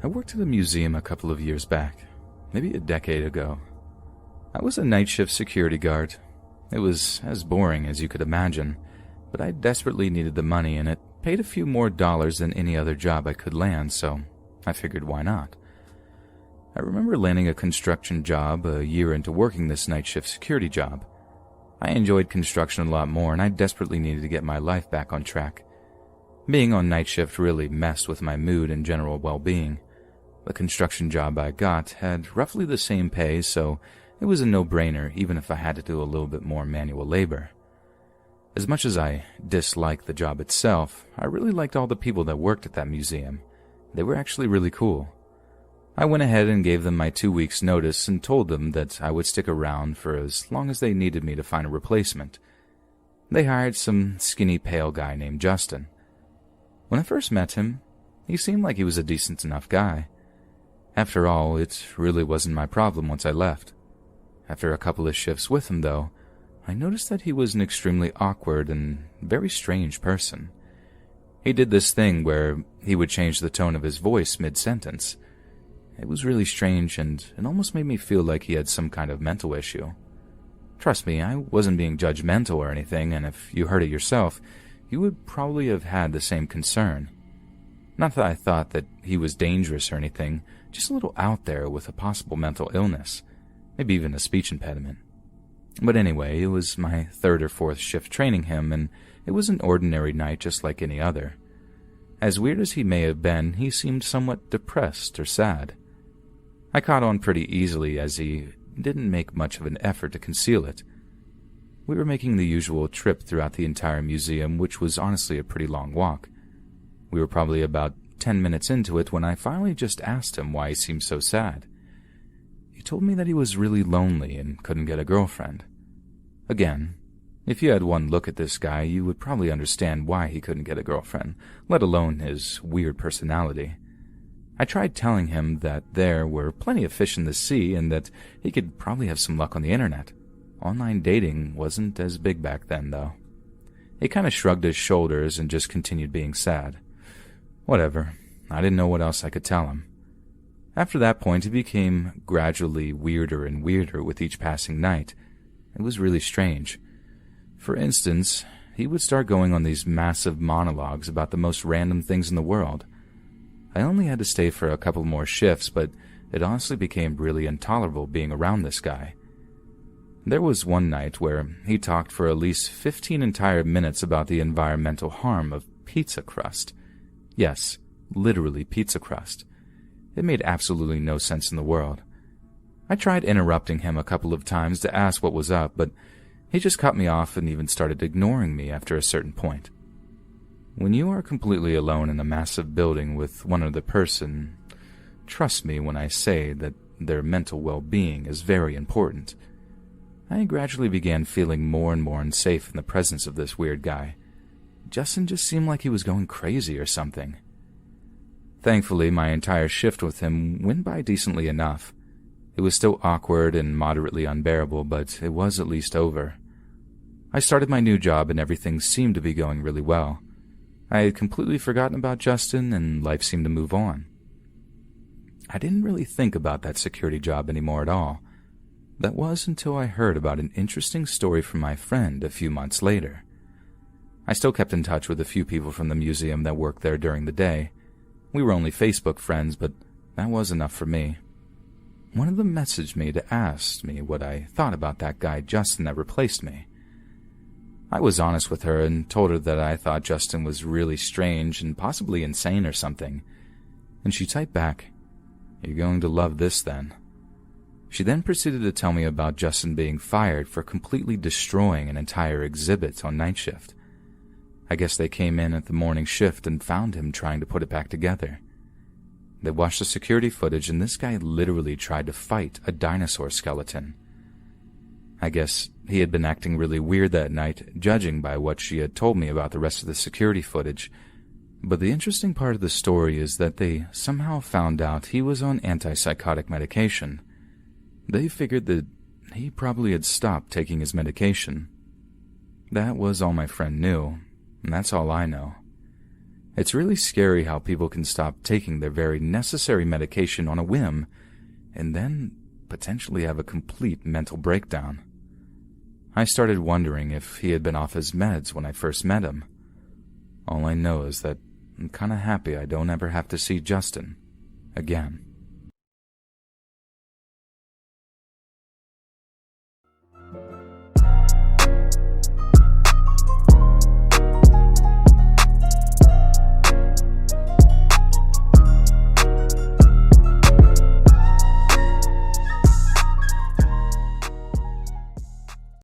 I worked at a museum a couple of years back, maybe a decade ago. I was a night shift security guard. It was as boring as you could imagine, but I desperately needed the money and it paid a few more dollars than any other job I could land, so I figured why not. I remember landing a construction job a year into working this night shift security job. I enjoyed construction a lot more and I desperately needed to get my life back on track. Being on night shift really messed with my mood and general well-being. The construction job I got had roughly the same pay, so it was a no-brainer even if I had to do a little bit more manual labor. As much as I disliked the job itself, I really liked all the people that worked at that museum. They were actually really cool. I went ahead and gave them my 2 weeks' notice and told them that I would stick around for as long as they needed me to find a replacement. They hired some skinny, pale guy named Justin. When I first met him, he seemed like he was a decent enough guy. After all, it really wasn't my problem once I left. After a couple of shifts with him, though, I noticed that he was an extremely awkward and very strange person. He did this thing where he would change the tone of his voice mid-sentence. It was really strange, and it almost made me feel like he had some kind of mental issue. Trust me, I wasn't being judgmental or anything, and if you heard it yourself, you would probably have had the same concern. Not that I thought that he was dangerous or anything, just a little out there with a possible mental illness, maybe even a speech impediment. But anyway, it was my third or fourth shift training him, and it was an ordinary night just like any other. As weird as he may have been, he seemed somewhat depressed or sad. I caught on pretty easily as he didn't make much of an effort to conceal it. We were making the usual trip throughout the entire museum, which was honestly a pretty long walk. We were probably about 10 minutes into it when I finally just asked him why he seemed so sad. He told me that he was really lonely and couldn't get a girlfriend. Again, if you had one look at this guy, you would probably understand why he couldn't get a girlfriend, let alone his weird personality. I tried telling him that there were plenty of fish in the sea and that he could probably have some luck on the internet. Online dating wasn't as big back then, though. He kind of shrugged his shoulders and just continued being sad. Whatever, I didn't know what else I could tell him. After that point, he became gradually weirder and weirder with each passing night. It was really strange. For instance, he would start going on these massive monologues about the most random things in the world. I only had to stay for a couple more shifts, but it honestly became really intolerable being around this guy. There was one night where he talked for at least 15 entire minutes about the environmental harm of pizza crust. Yes, literally pizza crust. It made absolutely no sense in the world. I tried interrupting him a couple of times to ask what was up, but he just cut me off and even started ignoring me after a certain point. When you are completely alone in a massive building with one other person, trust me when I say that their mental well-being is very important. I gradually began feeling more and more unsafe in the presence of this weird guy. Justin just seemed like he was going crazy or something. Thankfully, my entire shift with him went by decently enough. It was still awkward and moderately unbearable, but it was at least over. I started my new job and everything seemed to be going really well. I had completely forgotten about Justin and life seemed to move on. I didn't really think about that security job anymore at all. That was until I heard about an interesting story from my friend a few months later. I still kept in touch with a few people from the museum that worked there during the day. We were only Facebook friends, but that was enough for me. One of them messaged me to ask me what I thought about that guy Justin that replaced me. I was honest with her and told her that I thought Justin was really strange and possibly insane or something. And she typed back, "You're going to love this then." She then proceeded to tell me about Justin being fired for completely destroying an entire exhibit on night shift. I guess they came in at the morning shift and found him trying to put it back together. They watched the security footage and this guy literally tried to fight a dinosaur skeleton. I guess he had been acting really weird that night, judging by what she had told me about the rest of the security footage. But the interesting part of the story is that they somehow found out he was on antipsychotic medication. They figured that he probably had stopped taking his medication. That was all my friend knew, and that's all I know. It's really scary how people can stop taking their very necessary medication on a whim and then potentially have a complete mental breakdown. I started wondering if he had been off his meds when I first met him. All I know is that I'm kinda happy I don't ever have to see Justin again.